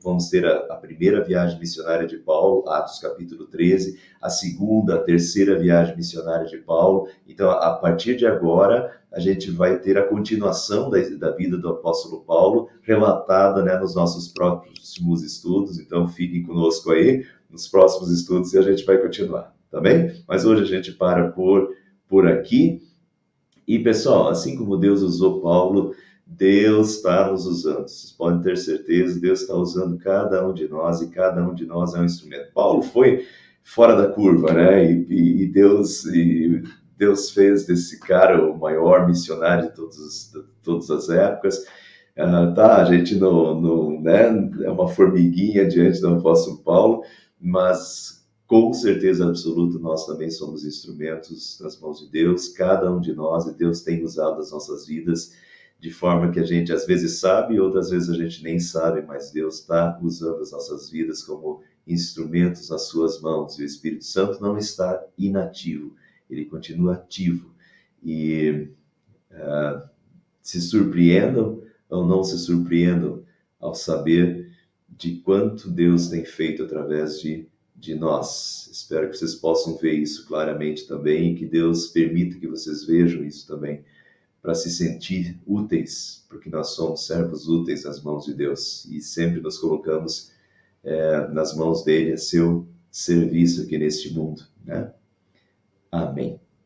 vamos ter a primeira viagem missionária de Paulo, Atos capítulo 13, a segunda, a terceira viagem missionária de Paulo. Então, a partir de agora, a gente vai ter a continuação da vida do apóstolo Paulo, relatada, né, nos nossos próximos estudos. Então, fiquem conosco aí nos próximos estudos e a gente vai continuar, tá bem? Mas hoje a gente para por aqui. E, pessoal, assim como Deus usou Paulo, Deus está nos usando. Vocês podem ter certeza, Deus está usando cada um de nós e cada um de nós é um instrumento. Paulo foi fora da curva, né? E Deus fez desse cara o maior missionário de todas as épocas. A gente não, né? É uma formiguinha diante do apóstolo Paulo, mas com certeza absoluta, nós também somos instrumentos nas mãos de Deus, cada um de nós, e Deus tem usado as nossas vidas de forma que a gente às vezes sabe, outras vezes a gente nem sabe, mas Deus está usando as nossas vidas como instrumentos nas suas mãos, e o Espírito Santo não está inativo, ele continua ativo. E se surpreendam ou não se surpreendam ao saber de quanto Deus tem feito através de nós. Espero que vocês possam ver isso claramente também e que Deus permita que vocês vejam isso também, para se sentir úteis, porque nós somos servos úteis nas mãos de Deus e sempre nos colocamos nas mãos dele a seu serviço aqui neste mundo, né? Amém.